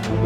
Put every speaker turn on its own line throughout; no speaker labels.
Delhi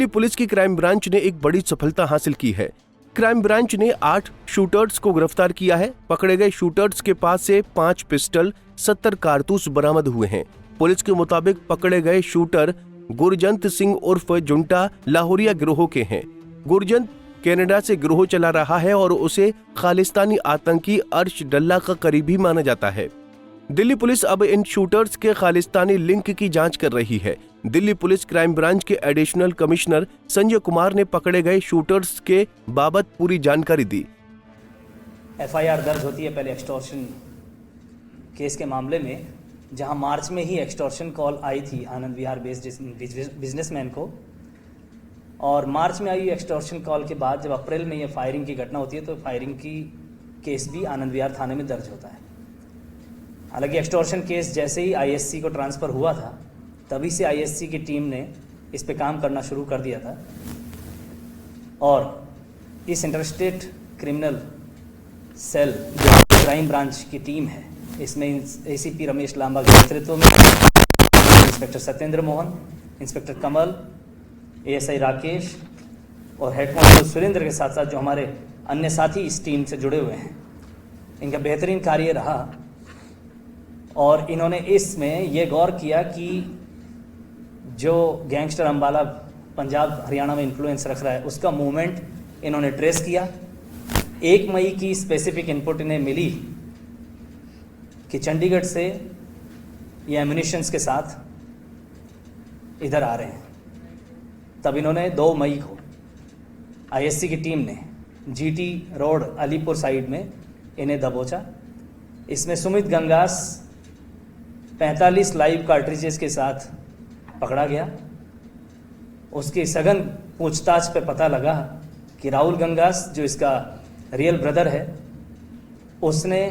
police की crime branch ने एक बड़ी सफलता हासिल की है। क्राइम ब्रांच ने 8 शूटर्स को गिरफ्तार किया है। पकड़े गए शूटर्स के पास से 5 पिस्टल, 70 कारतूस बरामद हुए हैं। पुलिस के मुताबिक पकड़े गए शूटर गुरजंत सिंह उर्फ जुंटा लाहौरिया गिरोह के हैं। गुरजंत कनाडा से गिरोह चला रहा है और उसे खालिस्तानी आतंकी अर्श डल्ला का करीबी माना जाता है। दिल्ली पुलिस अब इन शूटर्स के खालिस्तानी लिंक की जांच कर रही है। दिल्ली पुलिस क्राइम ब्रांच के एडिशनल कमिश्नर संजय कुमार ने पकड़े गए शूटर्स के बाबत पूरी जानकारी दी।
एफआईआर दर्ज होती है पहले एक्सटॉर्शन केस के मामले में, जहां मार्च में ही एक्सटॉर्शन कॉल आई थी आनंद विहार बेस्ड बिजनेसमैन को, और मार्च में आई एक्सटॉर्शन कॉल के बाद जब अप्रैल में ये फायरिंग की घटना होती है तो फायरिंग की केस भी आनंद विहार थाने में दर्ज होता है। हालांकि एक्सटॉर्शन केस जैसे ही आईएससी को ट्रांसफ़र हुआ था तभी से आईएससी की टीम ने इस पे काम करना शुरू कर दिया था, और इस इंटरस्टेट क्रिमिनल सेल जो क्राइम ब्रांच की टीम है, इसमें एसीपी रमेश लांबा के नेतृत्व में इंस्पेक्टर सत्येंद्र मोहन, इंस्पेक्टर कमल, एएसआई राकेश और हेड कांस्टेबल सुरेंद्र के साथ साथ जो हमारे अन्य साथी इस टीम से जुड़े हुए हैं, इनका बेहतरीन कार्य रहा। और इन्होंने इसमें ये गौर किया कि जो गैंगस्टर अंबाला पंजाब हरियाणा में इन्फ्लुएंस रख रहा है उसका मूवमेंट इन्होंने ट्रेस किया। 1 मई की स्पेसिफिक इनपुट इन्हें मिली कि चंडीगढ़ से ये एम्युनिशंस के साथ इधर आ रहे हैं। तब इन्होंने 2 मई को आईएससी की टीम ने जीटी रोड अलीपुर साइड में इन्हें दबोचा। इसमें सुमित गंगास 45 लाइव कार्ट्रिजेस के साथ पकड़ा गया। उसकी सघन पूछताछ पे पता लगा कि राहुल गंगास जो इसका रियल ब्रदर है, उसने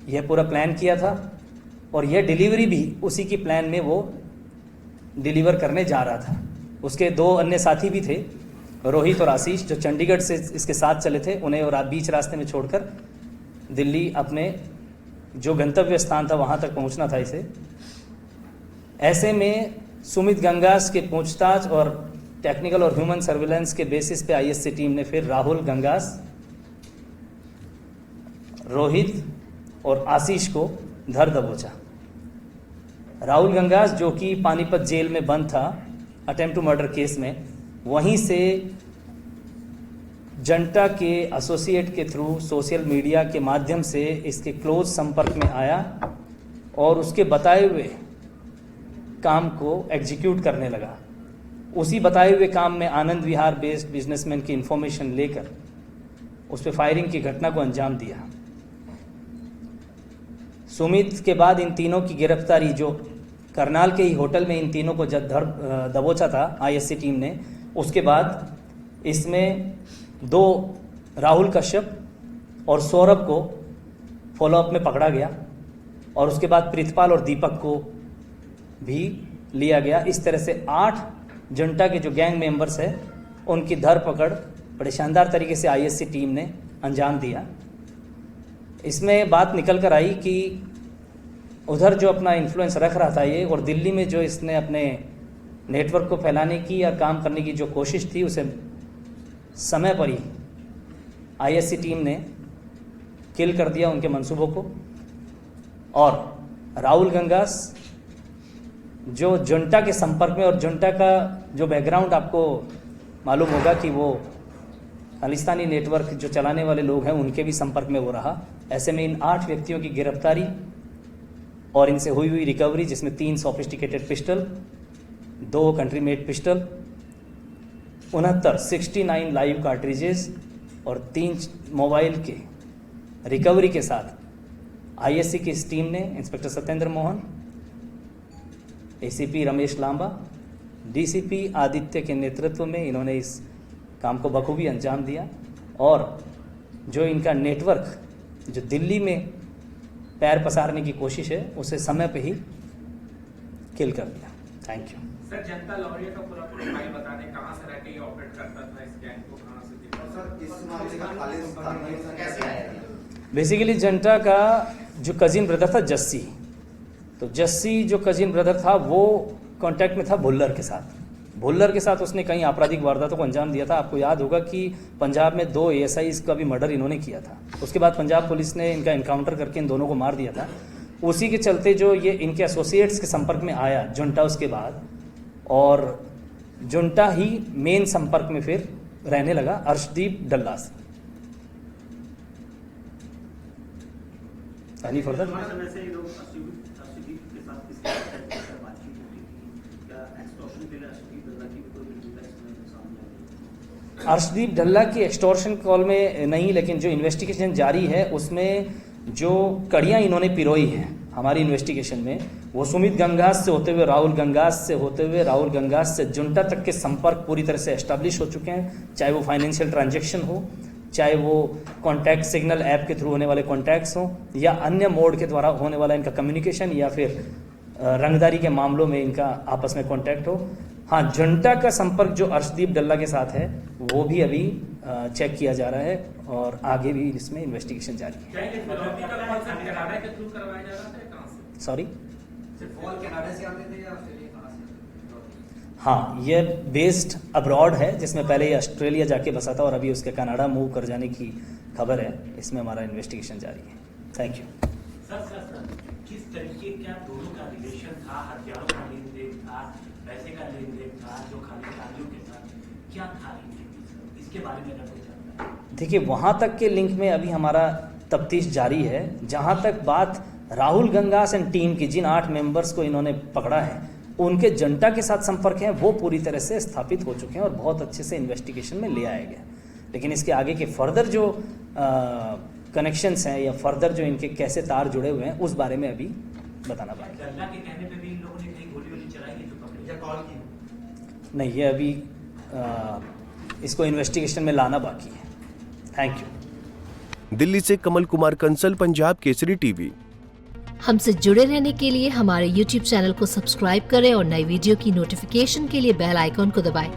यह पूरा प्लान किया था और यह डिलीवरी भी उसी की प्लान में वो डिलीवर करने जा रहा था। उसके 2 अन्य साथी भी थे, रोहित और आशीष, जो चंडीगढ़ से इसके साथ चले थे। उन्हें और बीच रास्ते में छोड़कर दिल्ली अपने जो गंतव्य स्थान था वहाँ तक पहुँचना था इसे। ऐसे में सुमित गंगास के पूछताछ और टेक्निकल और ह्यूमन सर्विलेंस के बेसिस पे आईएससी टीम ने फिर राहुल गंगास, रोहित और आशीष को धर दबोचा। राहुल गंगास जो कि पानीपत जेल में बंद था अटेम्प्ट टू मर्डर केस में, वहीं से जंटा के एसोसिएट के थ्रू सोशल मीडिया के माध्यम से इसके क्लोज संपर्क में आया और उसके बताए हुए काम को एग्जीक्यूट करने लगा। उसी बताए हुए काम में आनंद विहार बेस्ड बिजनेसमैन की इंफॉर्मेशन लेकर उस पर फायरिंग की घटना को अंजाम दिया। सुमित के बाद इन तीनों की गिरफ्तारी, जो करनाल के ही होटल में इन तीनों को जब दबोचा था आईएससी टीम ने, उसके बाद इसमें 2 राहुल कश्यप और सौरभ को फॉलोअप में पकड़ा गया और उसके बाद प्रीतपाल और दीपक को भी लिया गया। इस तरह से 8 जंटा के जो गैंग मेंबर्स हैं उनकी धरपकड़ बड़े शानदार तरीके से आईएससी टीम ने अंजाम दिया। इसमें बात निकल कर आई कि उधर जो अपना इन्फ्लुएंस रख रहा था ये, और दिल्ली में जो इसने अपने नेटवर्क को फैलाने की या काम करने की जो कोशिश थी, उसे समय पर ही आईएससी टीम ने किल कर दिया उनके मंसूबों को। और राहुल गंगास जो जुंटा के संपर्क में, और जुंटा का जो बैकग्राउंड आपको मालूम होगा कि वो खालिस्तानी नेटवर्क जो चलाने वाले लोग हैं उनके भी संपर्क में वो रहा। ऐसे में इन 8 व्यक्तियों की गिरफ्तारी और इनसे हुई रिकवरी, जिसमें 3 sophisticated pistol, 2 country made pistol, 69 live cartridges और 3 मोबाइल के रिकवरी के साथ आईएससी की इस टीम ने inspector Satyendra Mohan, ACP Ramesh Lamba, DCP Aditya के नेतृत्व में इन्होंने इस काम को बखूबी अंजाम दिया और जो इनका नेटवर्क जो दिल्ली में पैर पसारने की कोशिश है उसे समय पे ही किल कर दिया। Thank you
sir. जनता लाहौरिया का पूरा प्रोफाइल बता दें, कहाँ से रह के ऑपरेट करता था इस गैंग को, कहाँ से? और सर
बेसिकली जंटा का जो कजिन ब्रदर था जस्सी, तो जस्सी जो कजिन ब्रदर था वो कांटेक्ट में था भुल्लर के साथ। भुल्लर के साथ उसने कई आपराधिक वारदातों को अंजाम दिया था। आपको याद होगा कि पंजाब में 2 ASIs का भी मर्डर इन्होंने किया था। उसके बाद पंजाब पुलिस ने इनका एनकाउंटर करके इन दोनों को मार दिया था। उसी के चलते जो ये इनके एसोसिएट्स के संपर्क में आया जुंटा उसके बाद, और जुंटा ही मेन संपर्क में फिर रहने लगा अर्शदीप डल्ला से। Any further? अर्शदीप डल्ला की एक्सटॉर्शन कॉल में नहीं, लेकिन जो इन्वेस्टिगेशन जारी है उसमें जो कड़ियाँ इन्होंने पिरोई हैं हमारी इन्वेस्टिगेशन में, वो सुमित गंगास से होते हुए राहुल गंगास से जुंटा तक के संपर्क पूरी तरह से एस्टेब्लिश हो चुके हैं। चाहे वो फाइनेंशियल ट्रांजैक्शन हो, चाहे वो कॉन्टैक्ट सिग्नल ऐप के थ्रू होने वाले कॉन्टैक्ट्स हों, या अन्य मोड के द्वारा होने वाला इनका कम्युनिकेशन, या फिर रंगदारी के मामलों में इनका आपस में कॉन्टैक्ट हो। हाँ, जुंटा का संपर्क जो अर्शदीप डल्ला के साथ है वो भी अभी चेक किया जा रहा है और आगे भी इसमें इन्वेस्टिगेशन जारी है। सॉरी, हाँ, ये बेस्ड अब्रॉड है, जिसमें पहले ये ऑस्ट्रेलिया जाके बसा था और अभी उसके कनाडा मूव कर जाने की खबर है। इसमें हमारा इन्वेस्टिगेशन जारी है। Thank you.
सर, किस तरीके का दोनों का रिलेशन था? हथियारों का लेन देन था, पैसे का लेन देन था, जो खालियों के साथ क्या था इनके बीच? इसके बारे में अगर कुछ जानना है।
देखिए, वहाँ तक के लिंक में अभी हमारा तफ्तीश जारी है। जहाँ तक बात राहुल गंगास एंड टीम की, जिन 8 मेंबर्स को इन्होंने पकड़ा है, उनके जंटा के साथ संपर्क हैं, वो पूरी तरह से स्थापित हो चुके हैं और बहुत अच्छे से इन्वेस्टिगेशन में ले आया गया। लेकिन इसके आगे के फर्दर जो कनेक्शंस हैं या फर्दर जो इनके कैसे तार जुड़े हुए हैं, उस बारे में अभी बताना पाएंगे।
डल्ला के कहने पे भी इन लोगों ने कहीं गोली चलाई है जो पकड़े या कॉल की?
नहीं, ये अभी इसको इन्वेस्टिगेशन में लाना बाकी है। Thank you.
दिल्ली से कमल कुमार कंसल, पंजाब केसरी टीवी।
हमसे जुड़े रहने के लिए हमारे YouTube चैनल को सब्सक्राइब करें और नई वीडियो की नोटिफिकेशन के लिए बेल आइकॉन को दबाएं।